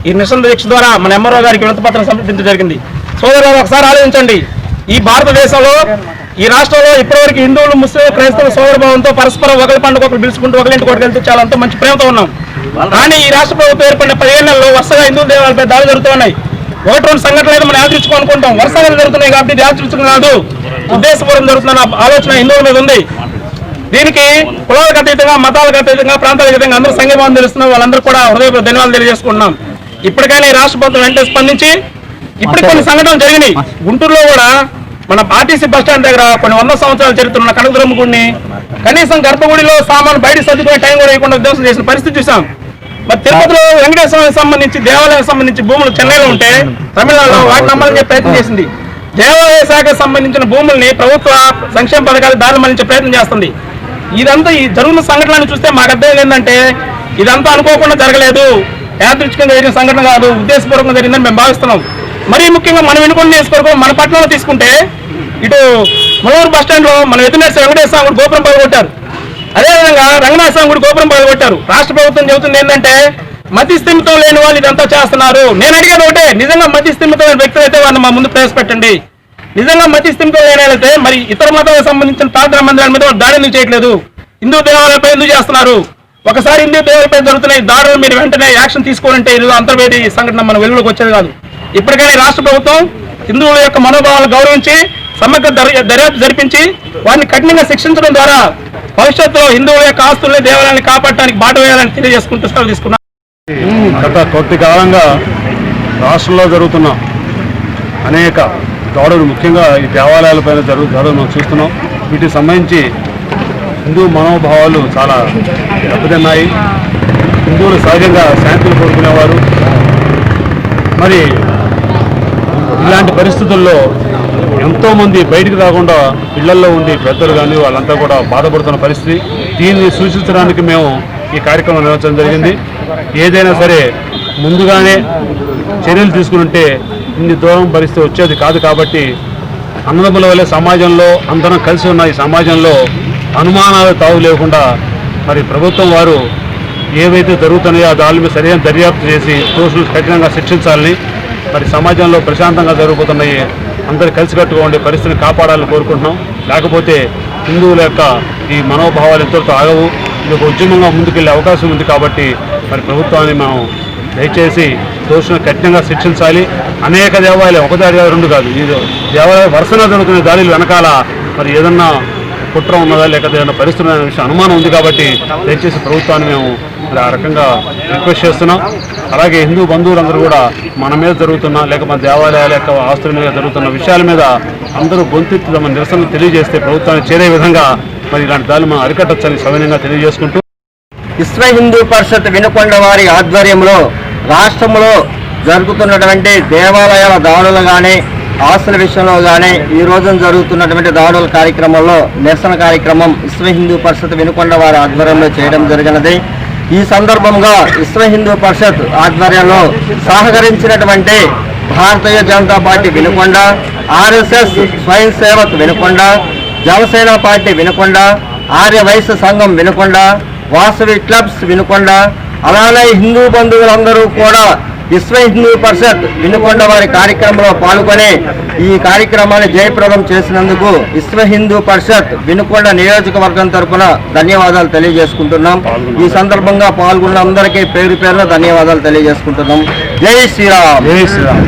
ఈ నిరసన దీక్ష ద్వారా మన ఎంఆర్ఓ గారికి వినతిపత్రం సమర్పించడం జరిగింది. సోదరులు ఒకసారి ఆలోచించండి, ఈ భారతదేశంలో ఈ రాష్ట్రంలో ఇప్పటివరకు హిందువులు, ముస్లింలు, క్రైస్తవులు సోదరభావంతో పరస్పరం ఒకరి పండుగ ఒకరు పిలుచుకుంటూ ఒకరింటి కొట్టుకు వెళ్తూ చాలా అంత మంచి ప్రేమతో ఉన్నాం. కానీ ఈ రాష్ట్ర ప్రభుత్వం ఏర్పడిన 15 నెలల్లో వరుసగా హిందూ దేవాలయాలపై దాడులు జరుగుతున్నాయి. 1-2 సంఘటనలు అయితే మనం యాదృచ్ఛికం వరుసగా జరుగుతున్నాయి. కాబట్టి ఇది యాదృచ్ఛికం కాదు, ఉద్దేశపూర్వకం జరుగుతున్న ఆలోచన హిందువుల మీద ఉంది. దీనికి కులాలకు అతీతంగా, మతాలకు అతీతంగా, ప్రాంతాలకు అతీతంగా అందరూ సంఘీభావం తెలుస్తున్నారు. వాళ్ళందరూ కూడా హృదయపూర్వక ధన్యవాదాలు తెలియజేసుకుంటున్నాం. ఇప్పటికైనా ఈ రాష్ట్ర ప్రభుత్వం వెంటనే స్పందించి ఇప్పటికి కొన్ని సంఘటనలు జరిగినాయి. గుంటూరులో కూడా మన ఆర్టీసీ బస్టాండ్ దగ్గర కొన్ని 100 సంవత్సరాల చరిత్ర ఉన్న కనకదుర్గమ్మ గుడిని కనీసం గర్భగుడిలో సామాను బయట సర్దుకునే టైం కూడా ఇవ్వకుండా ఉద్దేశం చేసిన పరిస్థితి చూసాం. మరి తిరుపతిలో వెంకటేశ్వరానికి సంబంధించి దేవాలయానికి సంబంధించి భూములు చెన్నైలో ఉంటే తమిళనాడులో వాటిని అమ్మాలని చెప్పి ప్రయత్నం చేసింది. దేవాలయ శాఖకు సంబంధించిన భూముల్ని ప్రభుత్వ సంక్షేమ పథకాలు దారి మళ్లించే ప్రయత్నం చేస్తుంది. ఇదంతా ఈ జరుగుతున్న సంఘటనలను చూస్తే మాకు అర్థం ఏంటంటే ఇదంతా అనుకోకుండా జరగలేదు, యాదృచ్ఛికంగా జరిగిన సంఘటన కాదు, ఉద్దేశపూర్వకంగా జరిగిందని మేము భావిస్తున్నాం. మరీ ముఖ్యంగా మనం వినుకొని నియోజకవర్గం మన పట్టణంలో తీసుకుంటే ఇటు ములూరు బస్ స్టాండ్ లో మనం ఎదురునేసే వెంకటేశ్వర గుడి గోపురం పగలగొట్టారు, అదేవిధంగా రంగనాథ స్వామి గుడి గోపురం పగలగొట్టారు. రాష్ట్ర ప్రభుత్వం చెబుతుంది ఏంటంటే మతి స్థిమితం లేని వాళ్ళు ఇదంతా చేస్తున్నారు. నేను అడిగేది ఒకటే, నిజంగా మతి స్థిమితం లేని వ్యక్తులు అయితే వాళ్ళని మా ముందు ప్రవేశపెట్టండి. నిజంగా మతి స్థిమితం లేనైతే మరి ఇతర మతాలకు సంబంధించిన ప్రార్థనా మందిరాల మీద దాడి ఎందుకు చేయట్లేదు? హిందూ దేవాలయాలపై ఎందుకు చేస్తున్నారు? ఒకసారి హిందూ దేవాలయాలపై జరుగుతున్న దాడులు మీరు వెంటనే యాక్షన్ తీసుకోవాలంటే ఇది అంతర్వేది సంఘటన మన వెలుగులోకి వచ్చేది కాదు. ఇప్పటికైనా రాష్ట్ర ప్రభుత్వం హిందువుల యొక్క మనోభావాలను గౌరవించి సమగ్ర దర్యాప్తు జరిపించి వారిని కఠినంగా శిక్షించడం ద్వారా భవిష్యత్తులో హిందువుల యొక్క ఆస్తుల్ని దేవాలయాన్ని కాపాడటానికి బాట వేయాలని తెలియజేసుకుంటూ సెలవు తీసుకున్నాం. గత కొద్ది కాలంగా రాష్ట్రంలో జరుగుతున్న అనేక దాడులు, ముఖ్యంగా ఈ దేవాలయాలపైన దాడులు మనం చూస్తున్నాం. వీటికి సంబంధించి హిందూ మనోభావాలు చాలా దెబ్బతిన్నాయి. హిందువులు సహజంగా శాంతిని కోరుకునేవారు. మరి ఇలాంటి పరిస్థితుల్లో ఎంతోమంది బయటికి రాకుండా ఇళ్లల్లో ఉండి పెద్దలు కానీ వాళ్ళంతా కూడా బాధపడుతున్న పరిస్థితి. దీన్ని సూచించడానికి మేము ఈ కార్యక్రమం నిర్వహించడం జరిగింది. ఏదైనా సరే ముందుగానే చర్యలు తీసుకుంటే ఇన్ని దూరం పరిస్థితి వచ్చేది కాదు. కాబట్టి అన్నదమ్ముల వల్లే సమాజంలో అందరం కలిసి ఉన్న ఈ సమాజంలో అనుమానాలు తావు లేకుండా మరి ప్రభుత్వం వారు ఏవైతే జరుగుతున్నాయో ఆ దాని మీద సరైన దర్యాప్తు చేసి దోషులు కఠినంగా శిక్షించాలని, మరి సమాజంలో ప్రశాంతంగా జరుగుతున్నాయి అందరు కలిసికట్టుగా ఉండే పరిస్థితిని కాపాడాలని కోరుకుంటున్నాం. లేకపోతే హిందువుల యొక్క ఈ మనోభావాలు ఎంతవరకు ఆగవు. ఇది ఒక ఉద్యమంగా ముందుకెళ్లే అవకాశం ఉంది. కాబట్టి మరి ప్రభుత్వాన్ని మనం దయచేసి దోషులను కఠినంగా శిక్షించాలి. అనేక దేవాలయాలు ఒక దాడి రెండు కాదు, ఈ దేవాలయ వరుసగా జరుగుతున్న దాడులు వెనకాల మరి ఏదన్నా కుట్ర ఉన్నదా లేకపోతే ఏదైనా పరిస్థితులు అనే విషయం అనుమానం ఉంది. కాబట్టి దయచేసి ప్రభుత్వాన్ని మేము మరి ఆ రకంగా రిక్వెస్ట్ చేస్తున్నాం. అలాగే హిందూ బంధువులందరూ కూడా మన మీద జరుగుతున్న లేక మన దేవాలయాల యొక్క ఆస్తుల మీద జరుగుతున్న విషయాల మీద అందరూ గొంతెత్తి తమ నిరసనలు తెలియజేస్తే ప్రభుత్వాన్ని చేరే విధంగా మరి ఇలాంటి దాడులు మనం అరికట్టొచ్చని సవినయంగా తెలియజేసుకుంటూ విశ్వ హిందూ పరిషత్ వినుకొండ వారి ఆధ్వర్యంలో రాష్ట్రంలో జరుగుతున్నటువంటి దేవాలయాల దాడులు కానీ ఆస్తుల విషయంలో కానీ ఈ రోజున జరుగుతున్నటువంటి దాడుల కార్యక్రమంలో నిరసన కార్యక్రమం విశ్వ హిందూ పరిషత్ వినుకొండ వారి ఆధ్వర్యంలో చేయడం జరిగినది. ఈ సందర్భంగా విశ్వ హిందూ పరిషత్ ఆధ్వర్యంలో సహకరించినటువంటి భారతీయ జనతా పార్టీ వినుకొండ, ఆర్ఎస్ఎస్ స్వయం సేవక్ వినుకొండ, జనసేన పార్టీ వినుకొండ, ఆర్య వైశ్య సంఘం వినుకొండ, వాసవి క్లబ్స్ వినుకొండ, అలానే హిందూ బంధువులందరూ కూడా విశ్వ హిందూ పరిషత్ వినుకొండ వారి కార్యక్రమంలో పాల్గొని ఈ కార్యక్రమాన్ని జయప్రదం చేసినందుకు విశ్వ హిందూ పరిషత్ వినుకొండ నియోజకవర్గం తరఫున ధన్యవాదాలు తెలియజేసుకుంటున్నాం. ఈ సందర్భంగా పాల్గొన్న అందరికీ పేరు పేరున ధన్యవాదాలు తెలియజేసుకుంటున్నాం. జై శ్రీరామ్. జై శ్రీరామ్.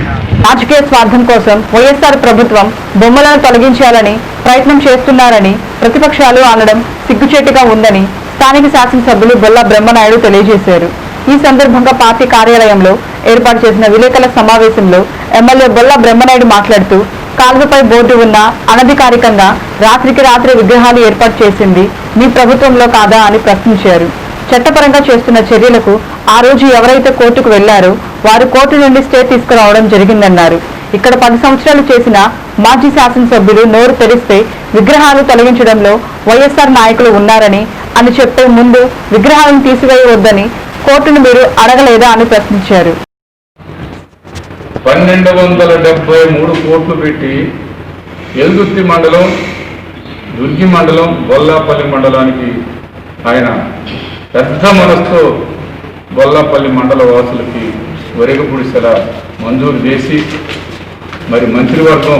రాజకీయ స్వార్థం కోసం వైఎస్ఆర్ ప్రభుత్వం బొమ్మలను తొలగించాలని ప్రయత్నం చేస్తున్నారని ప్రతిపక్షాలు అనడం సిగ్గుచేటుగా ఉందని స్థానిక శాసనసభ్యులు బొల్ల బ్రహ్మనాయుడు తెలియజేశారు. ఈ సందర్భంగా పార్టీ కార్యాలయంలో ఏర్పాటు చేసిన విలేకరుల సమావేశంలో ఎమ్మెల్యే బొల్ల బ్రహ్మనాయుడు మాట్లాడుతూ కాలువపై బోర్డు ఉన్న అనధికారికంగా రాత్రికి రాత్రి విగ్రహాలు ఏర్పాటు చేసింది మీ ప్రభుత్వంలో కాదా అని ప్రశ్నించారు. చట్టపరంగా చేస్తున్న చర్యలకు ఆ రోజు ఎవరైతే కోర్టుకు వెళ్లారో వారు కోర్టు నుండి స్టే తీసుకురావడం జరిగిందన్నారు. ఇక్కడ 10 సంవత్సరాలు చేసిన మాజీ శాసనసభ్యులు నోరు తెరిస్తే విగ్రహాలు తొలగించడంలో వైఎస్ఆర్ నాయకులు ఉన్నారని అని చెప్పే ముందు విగ్రహాలను తీసివేయవద్దని కోర్టును మీరు అడగలేదా అని ప్రశ్నించారు. 1273 కోట్లు పెట్టి ఎల్దుర్తి మండలం, దుర్గి మండలం, బొల్లాపల్లి మండలానికి ఆయన పెద్ద మనసుతో బొల్లాపల్లి మండల వాసులకి వరిగపుడిసెల మంజూరు చేసి మరి మంత్రివర్గం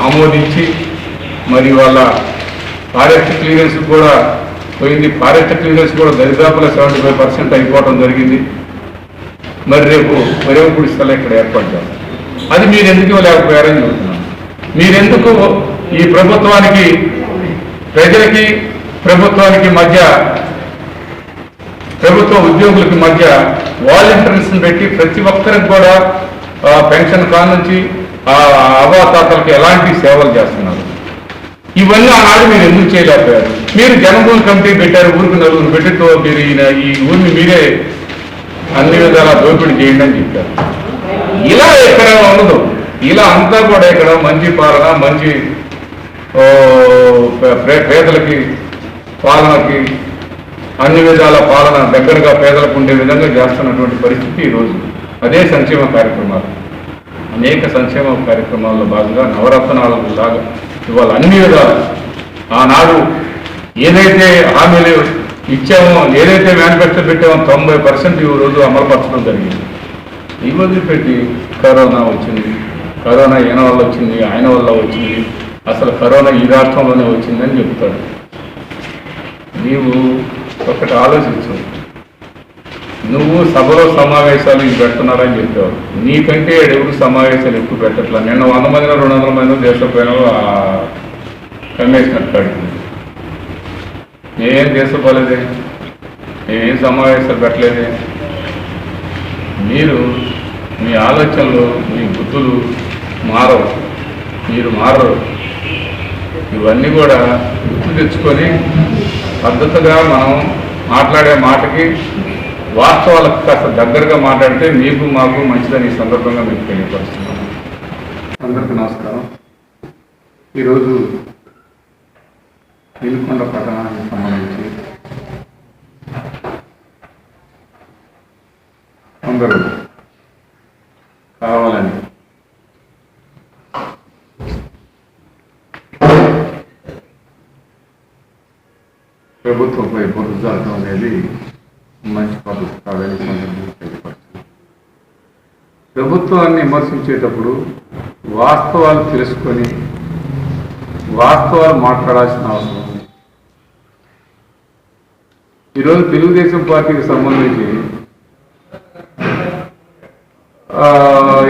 ఆమోదించి మరి వాళ్ళ ఫారెస్ట్ క్లియరెన్స్ కూడా పోయింది. ఫారెస్ట్ క్లియరెన్స్ కూడా దరిదాపుల 75% అయిపోవడం జరిగింది. మరి రేపు వరిగపుడిసెల ఇక్కడ ఏర్పాటు చేస్తారు. అది మీరు ఎందుకు లేకపోయారని చెబుతున్నాను. మీరెందుకు ఈ ప్రభుత్వానికి, ప్రజలకి ప్రభుత్వానికి మధ్య, ప్రభుత్వ ఉద్యోగులకి మధ్య వాలంటీర్స్ని పెట్టి ప్రతి ఒక్కరికి కూడా పెన్షన్ కాన్ నుంచి అవాతాతలకు ఎలాంటి సేవలు చేస్తున్నారు? ఇవన్నీ ఆనాడు మీరు ఎందుకు చేయలేకపోయారు? మీరు జనభూమి కమిటీ పెట్టారు, ఊరికి నలుగురు పెట్టితో మీరు ఈ ఊరిని మీరే అన్ని విధాలా దోపిడీ చేయండి అని చెప్పారు. ఇలా ఎక్కడ ఉండదు. ఇలా అంతా కూడా ఇక్కడ మంచి పాలన, మంచి పేదలకి పాలనకి అన్ని విధాల పాలన దగ్గరగా పేదలకు ఉండే విధంగా చేస్తున్నటువంటి పరిస్థితి ఈరోజు. అదే సంక్షేమ కార్యక్రమాలు, అనేక సంక్షేమ కార్యక్రమాల్లో భాగంగా నవరత్నాలు లాగా ఇవాళ అన్ని విధాలు ఆనాడు ఏదైతే హామీలు ఇచ్చామో, ఏదైతే మేనిఫెస్టో పెట్టామో 90% ఈ రోజు అమలుపరచడం జరిగింది. ఈ వదిలిపెట్టి కరోనా వచ్చింది, కరోనా ఈయన వల్ల వచ్చింది, ఆయన వల్ల వచ్చింది, అసలు కరోనా ఈ రాష్ట్రంలోనే వచ్చిందని చెప్తాడు. నీవు ఒకటి ఆలోచించు, నువ్వు సభలో సమావేశాలు ఇవి పెడుతున్నారని చెప్పావు. నీకంటే ఎవరు సమావేశాలు ఎక్కువ పెట్టట్లా. నిన్న 100 మందిలో 200 మంది దేశపోయినా కమిషనర్ కాడికి నేనేం దేశపోలేదే, నేనేం సమావేశాలు పెట్టలేదే. మీరు మీ ఆలోచనలు, మీ బుద్ధులు మారవు, మీరు మారరు. ఇవన్నీ కూడా గుర్తు తెచ్చుకొని పద్ధతిగా మనం మాట్లాడే మాటకి వాస్తవాలకు కాస్త దగ్గరగా మాట్లాడితే మీకు మాకు మంచిదని ఈ సందర్భంగా మీకు తెలియపరుస్తున్నాను. అందరికీ నమస్కారం. ఈరోజు వినుకొండ పట్టణానికి సంబంధించి అందరూ కావాలని ప్రభుత్వంపై బురద జరగడం అనేది మంచి పద్ధతి కాదని సందర్భంగా తెలియపరుస్తుంది. ప్రభుత్వాన్ని విమర్శించేటప్పుడు వాస్తవాలు తెలుసుకొని వాస్తవాలు మాట్లాడాల్సిన అవసరం ఉంది. ఈరోజు తెలుగుదేశం పార్టీకి సంబంధించి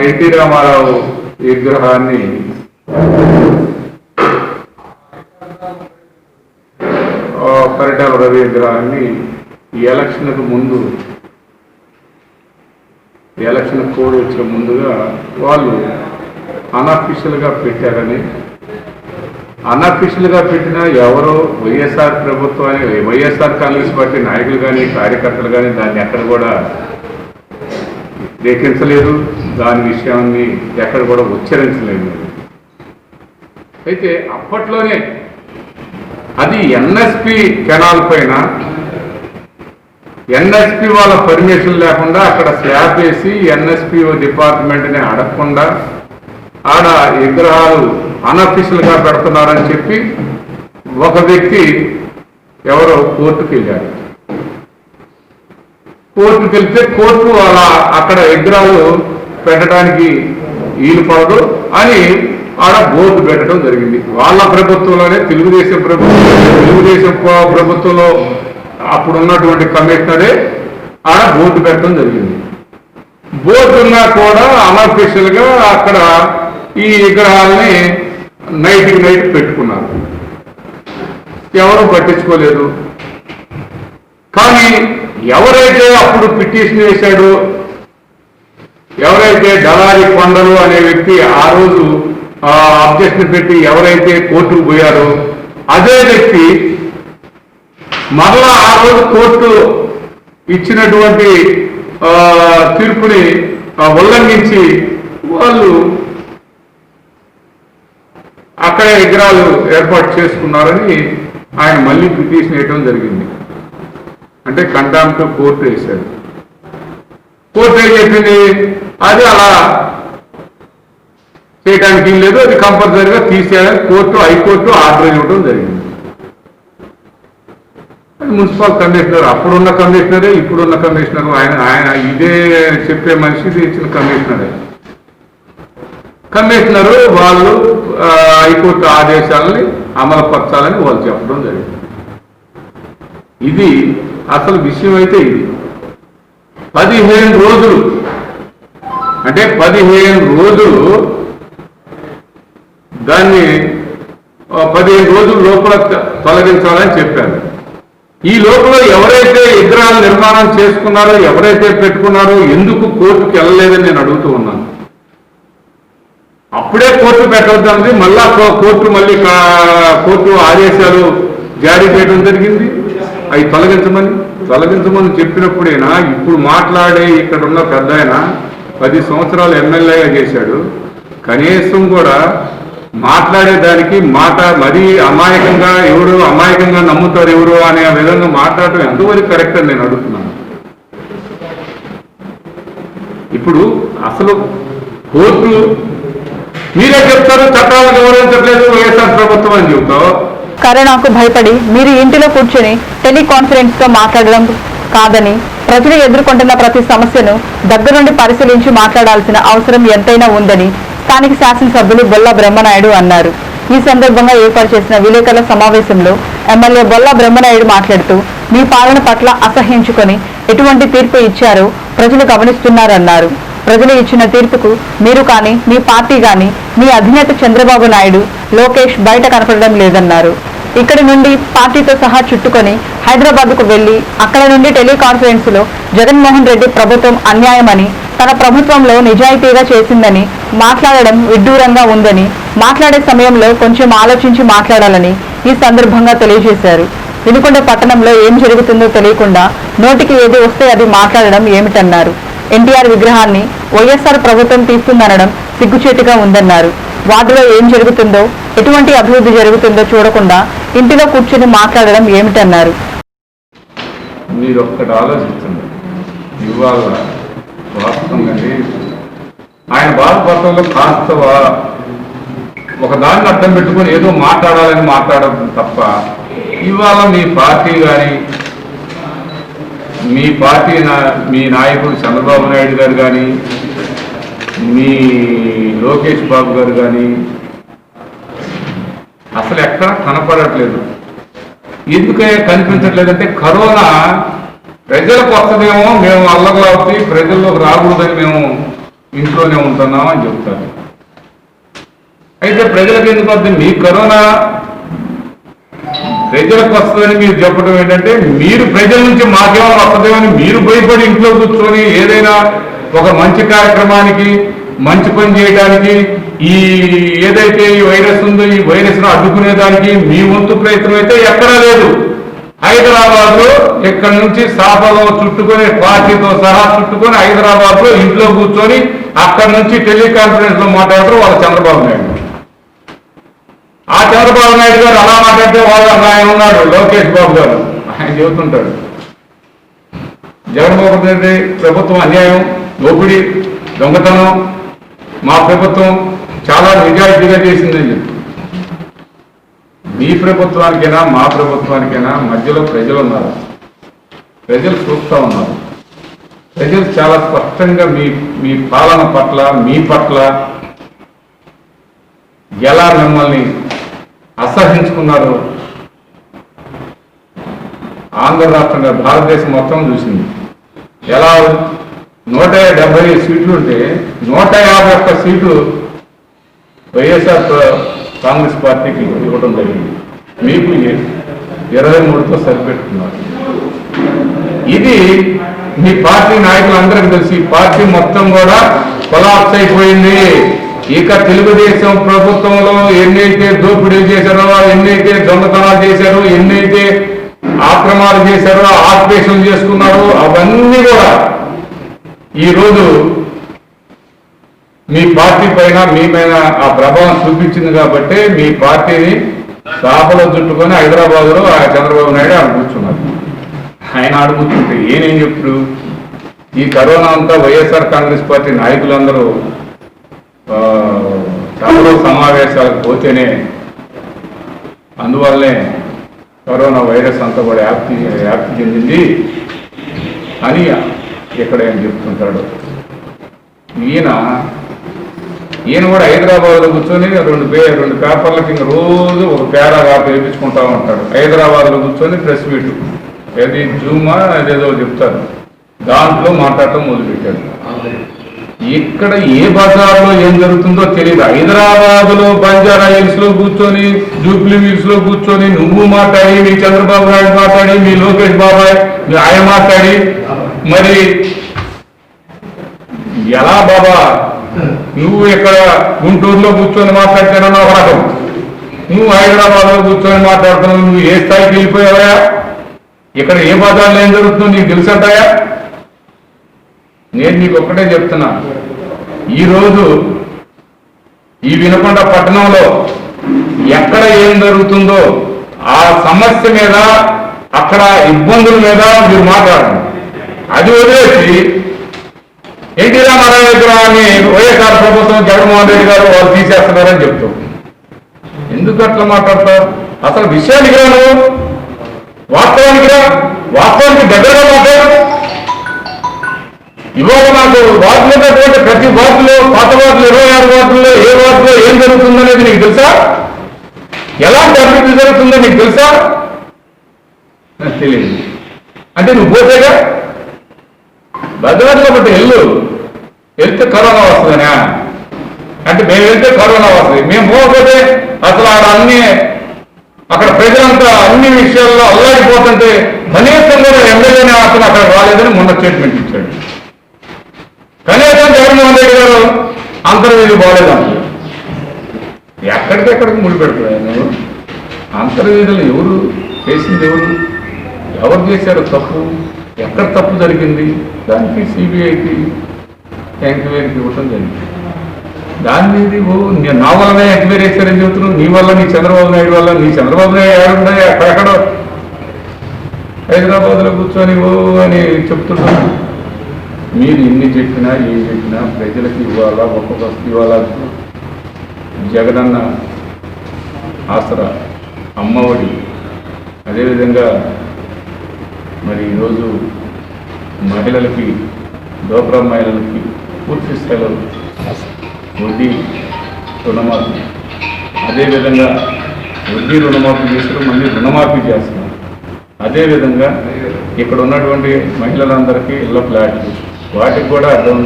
ఎన్టీ రామారావు విగ్రహాన్ని పరిటాల రవి విగ్రహాన్ని ఎలక్షన్కు ముందు, ఎలక్షన్ కోడ్ వచ్చే ముందుగా వాళ్ళు అన్అఫీషియల్గా పెట్టారని, అన్అఫీషియల్గా పెట్టిన ఎవరో వైఎస్ఆర్ ప్రభుత్వాన్ని, వైఎస్ఆర్ కాంగ్రెస్ పార్టీ నాయకులు కానీ కార్యకర్తలు కానీ దాన్ని ఎక్కడ కూడా లేఖించలేదు, దాని విషయాన్ని ఎక్కడ కూడా ఉచ్చరించలేదు. అయితే అప్పట్లోనే అది ఎన్ఎస్పి కెనాల్ పైన ఎన్ఎస్పి వాళ్ళ పర్మిషన్ లేకుండా అక్కడ స్లాబ్ వేసి ఎన్ఎస్పి డిపార్ట్మెంట్ని అడగకుండా ఆడ విగ్రహాలు అన్అఫీషియల్గా పెడుతున్నారని చెప్పి ఒక వ్యక్తి ఎవరో కోర్టుకు వెళ్ళారు. కోర్టుకు వెళ్తే కోర్టు అలా అక్కడ విగ్రహాలు పెట్టడానికి వీలు పడదు అని ఆడ బోర్డు పెట్టడం జరిగింది. వాళ్ళ ప్రభుత్వంలోనే తెలుగుదేశం ప్రభుత్వంలో అప్పుడున్నటువంటి కమిషనరే ఆడ బోర్డు పెట్టడం జరిగింది. బోర్డు ఉన్నా కూడా అన్అఫీషియల్గా అక్కడ ఈ విగ్రహాలని నైట్కి నైట్ పెట్టుకున్నారు. ఎవరు పట్టించుకోలేదు. కానీ ఎవరైతే అప్పుడు పిటిషన్ వేశాడో, ఎవరైతే దళారి కొండలు అనే వ్యక్తి ఆ రోజు అబ్జెక్షన్ పెట్టి ఎవరైతే కోర్టుకు పోయారో అదే వ్యక్తి మరలా ఆ రోజు కోర్టు ఇచ్చినటువంటి తీర్పుని ఉల్లంఘించి వాళ్ళు అక్కడే విగ్రహాలు ఏర్పాటు చేసుకున్నారని ఆయన మళ్ళీ పిటిషన్ వేయడం జరిగింది. అంటే కంటాంప్ట్ కోర్టు వేశారు. కోర్టు ఏం చెప్పింది, అది అలా చేయడానికి లేదు, అది కంపల్సరీగా తీసేయాలని కోర్టు, హైకోర్టు ఆర్డర్ ఇవ్వడం జరిగింది. మున్సిపల్ కమిషనర్, అప్పుడున్న కమిషనరే ఇప్పుడున్న కమిషనర్, ఆయన ఇదే చెప్పే మనిషి ఇచ్చిన కమిషనరు వాళ్ళు హైకోర్టు ఆదేశాలని అమలుపరచాలని వాళ్ళు చెప్పడం జరిగింది. ఇది అసలు విషయం అయితే ఇది 15 రోజులు అంటే 15 రోజులు దాన్ని 15 రోజుల లోపల తొలగించాలని చెప్పారు. ఈ లోపల ఎవరైతే విగ్రహాల నిర్మాణం చేసుకున్నారో, ఎవరైతే పెట్టుకున్నారో ఎందుకు కోర్టుకు వెళ్ళలేదని నేను అడుగుతూ ఉన్నాను. అప్పుడే కోర్టు పెట్టవద్దండి, మళ్ళా కోర్టు ఆదేశాలు జారీ చేయడం జరిగింది అవి తొలగించమని. తొలగించమని చెప్పినప్పుడైనా ఇప్పుడు మాట్లాడే ఇక్కడ ఉన్న పెద్ద ఆయన 10 సంవత్సరాలు ఎమ్మెల్యేగా చేశాడు. కనీసం కూడా మాట్లాడేదానికి మరీ అమాయకంగా నమ్ముతారు ఎవరు అనే విధంగా మాట్లాడటం ఎంతవరకు కరెక్ట్ అని నేను అడుగుతున్నాను. ఇప్పుడు అసలు కోర్టులు మీరే చెప్తారు చట్టాలను గౌరవించట్లేదు వైఎస్ఆర్ ప్రభుత్వం అని చెబుతావు. కరోనాకు భయపడి మీరు ఇంటిలో కూర్చొని టెలికాన్ఫరెన్స్ తో మాట్లాడడం కాదని, ప్రజలు ఎదుర్కొంటున్న ప్రతి సమస్యను దగ్గరుండి పరిశీలించి మాట్లాడాల్సిన అవసరం ఎంతైనా ఉందని స్థానిక శాసనసభ్యులు బొల్లా బ్రహ్మనాయుడు అన్నారు. ఈ సందర్భంగా ఏర్పాటు చేసిన విలేకరుల సమావేశంలో ఎమ్మెల్యే బొల్లా బ్రహ్మనాయుడు మాట్లాడుతూ, మీ పాలన పట్ల అసహ్యించుకొని ఎటువంటి తీర్పు ఇచ్చారో ప్రజలు గమనిస్తున్నారన్నారు. ప్రజలు ఇచ్చిన తీర్పుకు మీరు కానీ, మీ పార్టీ కానీ, మీ అధినేత చంద్రబాబు నాయుడు, లోకేష్ బయట కనపడడం లేదన్నారు. ఇక్కడి నుండి పార్టీతో సహా చుట్టుకొని హైదరాబాద్కు వెళ్లి అక్కడ నుండి టెలికాన్ఫరెన్స్ లో జగన్మోహన్ రెడ్డి ప్రభుత్వం అన్యాయమని, తన ప్రభుత్వంలో నిజాయితీగా చేసిందని మాట్లాడడం విడ్డూరంగా ఉందని, మాట్లాడే సమయంలో కొంచెం ఆలోచించి మాట్లాడాలని ఈ సందర్భంగా తెలియజేశారు. వినుకొండ పట్టణంలో ఏం జరుగుతుందో తెలియకుండా నోటికి ఏది వస్తే అది మాట్లాడడం ఏమిటన్నారు. ఎన్టీఆర్ విగ్రహాన్ని వైఎస్ఆర్ ప్రభుత్వం తీస్తుందనడం సిగ్గుచేటుగా ఉందన్నారు. వార్డులో ఏం జరుగుతుందో, ఎటువంటి అభివృద్ధి జరుగుతుందో చూడకుండా ఇంటిలో కూర్చొని మాట్లాడడం ఏమిటన్నారు. మీరు ఒక్కటి ఆలోచించండి. ఇవాళ వాస్తవంగా ఆయన బాధపడటంలో కాస్త ఒకదాన్ని అర్థం పెట్టుకొని ఏదో మాట్లాడాలని మాట్లాడడం తప్ప, ఇవాళ మీ పార్టీ కానీ, మీ నాయకుడు చంద్రబాబు నాయుడు గారు కానీ, మీ లోకేష్ బాబు గారు కానీ అసలు ఎక్కడ కనపడట్లేదు. ఎందుకనే కనిపించట్లేదంటే కరోనా ప్రజలకు వస్తుందేమో, మేము అల్లగలాపి ప్రజల్లోకి రాకూడదని మేము ఇంట్లోనే ఉంటున్నాం అని చెప్తారు. అయితే ప్రజలకు ఎందుకు వస్తుంది? మీ కరోనా ప్రజలకు వస్తుందని మీరు చెప్పడం ఏంటంటే, మీరు ప్రజల నుంచి మాకేమైనా వస్తుందేమని మీరు భయపడి ఇంట్లో కూర్చొని ఏదైనా ఒక మంచి కార్యక్రమానికి, మంచి పని చేయడానికి, ఏదైతే ఈ వైరస్ ఉందో ఈ వైరస్ను అడ్డుకునేదానికి మీ వంతు ప్రయత్నం అయితే ఎక్కడా లేదు. హైదరాబాద్లో ఇక్కడ నుంచి సాఫలో చుట్టుకొని, పార్టీతో సహా చుట్టుకొని హైదరాబాద్లో ఇంట్లో కూర్చొని అక్కడి నుంచి టెలికాన్ఫరెన్స్ లో మాట్లాడతారు వాళ్ళ చంద్రబాబు నాయుడు. ఆ చంద్రబాబు నాయుడు గారు అలా మాట్లాడితే ఆయన ఉన్నాడు లోకేష్ బాబు గారు, ఆయన చెబుతుంటాడు జగన్మోహన్ రెడ్డి ప్రభుత్వం అన్యాయం, దోపిడీ, దొంగతనం, మా ప్రభుత్వం చాలా నిజాయితీగా చేసిందని చెప్పి. మీ ప్రభుత్వానికైనా మా ప్రభుత్వానికైనా మధ్యలో ప్రజలు ఉన్నారు, ప్రజలు చూస్తూ ఉన్నారు. ప్రజలు చాలా స్పష్టంగా మీ పాలన పట్ల, మీ పట్ల ఎలా మిమ్మల్ని అసహించుకున్నారు ఆంధ్ర రాష్ట్రంగా భారతదేశం మొత్తం చూసింది. ఎలా 170 సీట్లు ఉంటే 151 సీట్లు వైఎస్ఆర్ కాంగ్రెస్ పార్టీకి ఇవ్వడం జరిగింది. మీకు 23తో సరిపెట్టుకున్నారు. ఇది మీ పార్టీ నాయకులందరికీ తెలిసి పార్టీ మొత్తం కూడా కొలాప్స్ అయిపోయింది. ఇక తెలుగుదేశం ప్రభుత్వంలో ఎన్నైతే దోపిడీలు చేశారో, ఎన్నైతే దొంగతనాలు చేశారో, ఎన్నైతే ఆక్రమాలు చేశారో, ఆక్యుపేషన్ చేసుకున్నారో అవన్నీ కూడా ఈరోజు మీ పార్టీ పైన మీ పైన ఆ ప్రభావం చూపించింది. కాబట్టి మీ పార్టీని సాపలో చుట్టుకొని హైదరాబాద్లో ఆ చంద్రబాబు నాయుడు ఆడ కూర్చున్నారు. ఆయన ఆడ కూర్చుంటే ఏనేం చెప్పుడు? ఈ కరోనా అంతా వైఎస్ఆర్ కాంగ్రెస్ పార్టీ నాయకులందరూ సభలో సమావేశాలకు పోతేనే, అందువల్లనే కరోనా వైరస్ అంతా కూడా వ్యాప్తి చెందింది అని ఇక్కడ ఏం చెప్తుంటాడు. ఈయన కూడా హైదరాబాద్లో కూర్చొని రెండు పేపర్లకి రోజు ఒక పేరాగ్రాఫ్ వేయించుకుంటా ఉంటాడు. హైదరాబాద్లో కూర్చొని ప్రెస్ మీట్, ఏది జూమా అదేదో చెప్తారు, దాంట్లో మాట్లాడటం మొదలుపెట్టాడు. ఇక్కడ ఏ బజార్లో ఏం జరుగుతుందో తెలియదు. హైదరాబాద్లో బంజారా హిల్స్ లో కూర్చొని, జూబ్లీ హిల్స్ లో కూర్చొని నువ్వు మాట్లాడి, మీ చంద్రబాబు నాయుడు మాట్లాడి, మీ లోకేష్ బాబాయ్ ఆయన మాట్లాడి, మరి ఎలా బాబా నువ్వు ఇక్కడ గుంటూరులో కూర్చొని మాట్లాడితేనన్నా ఒక రకం, నువ్వు హైదరాబాద్లో కూర్చొని మాట్లాడుతున్నావు, నువ్వు ఏ స్థాయికి వెళ్ళిపోయావా? ఇక్కడ ఏ బజార్లో ఏం జరుగుతుందో నీకు తెలుసంటాయా? నేను నీకు ఒక్కటే చెప్తున్నా, ఈరోజు ఈ వినుకొండ పట్టణంలో ఎక్కడ ఏం జరుగుతుందో ఆ సమస్య మీద, అక్కడ ఇబ్బందుల మీద మీరు మాట్లాడండి. అది వదిలేసి ఎన్టీ రామారావు విగ్రహాన్ని వైఎస్ఆర్ ప్రభుత్వం జగన్మోహన్ రెడ్డి గారు వాళ్ళు తీసేస్తున్నారని చెప్తావు. ఎందుకు అట్లా మాట్లాడతావు? అసలు విషయానికి రాను, వాస్తవానికి దగ్గరగా మాట్లాడు. ఇవాళ నాకు వార్డులు ఉన్నటువంటి ప్రతి వార్డులో, పాత వార్డులు 26 వార్డుల్లో ఏ వార్డులో ఏం జరుగుతుందనేది నీకు తెలుసా? ఎలాంటి అభివృద్ధి జరుగుతుందో నీకు తెలుసా? నాకు తెలియదు. అంటే నువ్వు పోతేగా బజార్లో బట్టి వెళ్తే కరోనా వస్తుందనా? అంటే మేము వెళ్తే కరోనా వస్తుంది, మేము పోకపోతే అసలు అక్కడ ప్రజలంతా అన్ని విషయాల్లో అల్లాడిపోతుంటే కనీసం కూడా ఎమ్మెల్యేనే అతను అక్కడ రాలేదని మొన్న స్టేట్మెంట్ ఇచ్చాడు. కనీసం జగన్మోహన్ రెడ్డి గారు అంతర్వేది బాగలేదంట. ఎక్కడికెక్కడికి ముడిపెడుతున్నాయి నువ్వు? అంతర్వేదులు ఎవరు చేసింది? ఎవరు చేశారు తప్పు? ఎక్కడ తప్పు జరిగింది? దానికి సిబిఐకి ఎంక్వైరీకి ఇవ్వటం జరిగింది. దాని మీద నా వల్లనే ఎంక్వైరీ చేశారని చెబుతున్నావు. నీ వల్ల, నీ చంద్రబాబు నాయుడు వల్ల. నీ చంద్రబాబు నాయుడు ఏడున్నాయి? అక్కడెక్కడో హైదరాబాద్లో కూర్చొని అని చెప్తున్నాను. మీరు ఎన్ని చెప్పినా ఏం చెప్పినా ప్రజలకు ఇవ్వాలా, ఒక్క వస్తు ఇవ్వాలా. జగనన్న ఆసరా, అమ్మఒడి, అదేవిధంగా మరి ఈరోజు మహిళలకి, డోక్రా మహిళలకి పూర్తి స్థాయిలో వడ్డీ రుణమాఫీ, అదేవిధంగా వడ్డీ రుణమాఫీ చేస్తారు, మళ్ళీ రుణమాఫీ చేస్తున్నారు. అదేవిధంగా ఇక్కడ ఉన్నటువంటి మహిళలందరికీ ఇళ్ల ఫ్లాట్లు, వాటికి కూడా అర్థం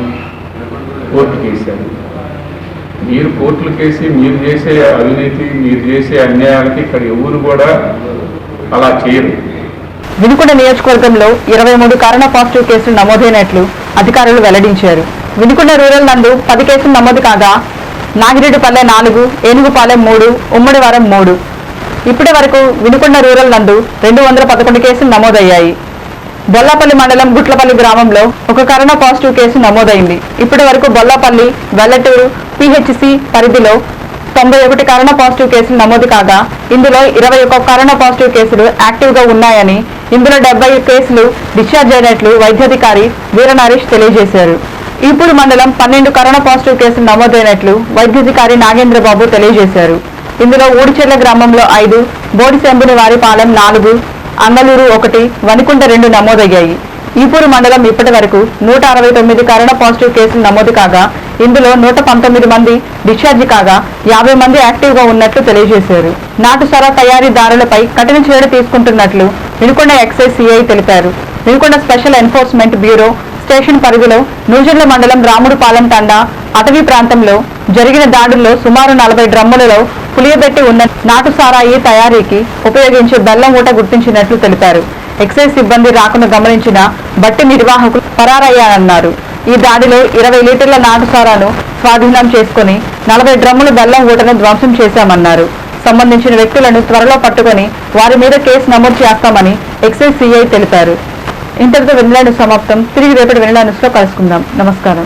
కోర్టుకు వేశారు. మీరు కోర్టులు కేసి మీరు చేసే అవినీతి, మీరు చేసే అన్యాయాలకి ఇక్కడ ఎవరు కూడా అలా చేయరు. వినుకొండ నియోజకవర్గంలో 23 కరోనా పాజిటివ్ కేసులు నమోదైనట్లు అధికారులు వెల్లడించారు. వినుకొండ రూరల్ నందు 10 కేసులు నమోదు కాగా నాగిరెడ్డిపల్లె 4, ఏనుగుపాలెం 3, ఉమ్మడివారం 3. ఇప్పటి వరకు వినుకొండ రూరల్ నందు 211 కేసులు నమోదయ్యాయి. బొల్లాపల్లి మండలం గుట్లపల్లి గ్రామంలో ఒక కరోనా పాజిటివ్ కేసు నమోదైంది. ఇప్పటి వరకు బొల్లాపల్లి, వెల్లటూరు పిహెచ్సి పరిధిలో 91 కరోనా పాజిటివ్ కేసులు నమోదు కాగా ఇందులో 21 కరోనా పాజిటివ్ కేసులు యాక్టివ్ గా ఉన్నాయని, ఇందులో 70 కేసులు డిశ్చార్జ్ అయినట్లు వైద్యాధికారి వీరనరేష్ తెలియజేశారు. ఈపూరు మండలం 12 కరోనా పాజిటివ్ కేసులు నమోదైనట్లు వైద్యాధికారి నాగేంద్రబాబు తెలియజేశారు. ఇందులో ఊడిచెర్ల గ్రామంలో 5, బోడిశంబుని వారిపాలెం 4, అంగలూరు 1, వనికుంట 2 నమోదయ్యాయి. ఈపూరు మండలం ఇప్పటి వరకు 169 కరోనా పాజిటివ్ కేసులు నమోదు కాగా ఇందులో 119 మంది డిశ్చార్జి కాగా 50 మంది యాక్టివ్ గా ఉన్నట్లు తెలియజేశారు. నాటుసారా తయారీదారులపై కఠిన చర్యలు తీసుకుంటున్నట్లు వినుకొండ ఎక్సైజ్ సిఐ తెలిపారు. Vinukonda special enforcement bureau station పరిధిలో నూజెర్ల మండలం రాముడుపాలెం తండా అటవీ ప్రాంతంలో జరిగిన దాడుల్లో సుమారు 40 డ్రమ్ములలో పులియబెట్టి ఉన్న నాటుసారాయి తయారీకి ఉపయోగించే బెల్లం ఊట గుర్తించినట్లు తెలిపారు. ఎక్సైజ్ సిబ్బంది రాకుండా గమనించిన బట్టి నిర్వాహకులు పరారయ్యారన్నారు. ఈ దాడిలో 20 లీటర్ల నాటుసారాను స్వాధీనం చేసుకుని 40 డ్రమ్ముల బెల్లం ఊటను ధ్వంసం చేశామన్నారు. సంబంధించిన వ్యక్తులను త్వరలో పట్టుకొని వారి మీద కేసు నమోదు చేస్తామని ఎక్సైజ్ సిఐ తెలిపారు. ఇంతటితో వెన్నెల న్యూస్ సమాప్తం. తిరిగి రేపటి వెన్నెల న్యూస్లో కలుసుకుందాం. నమస్కారం.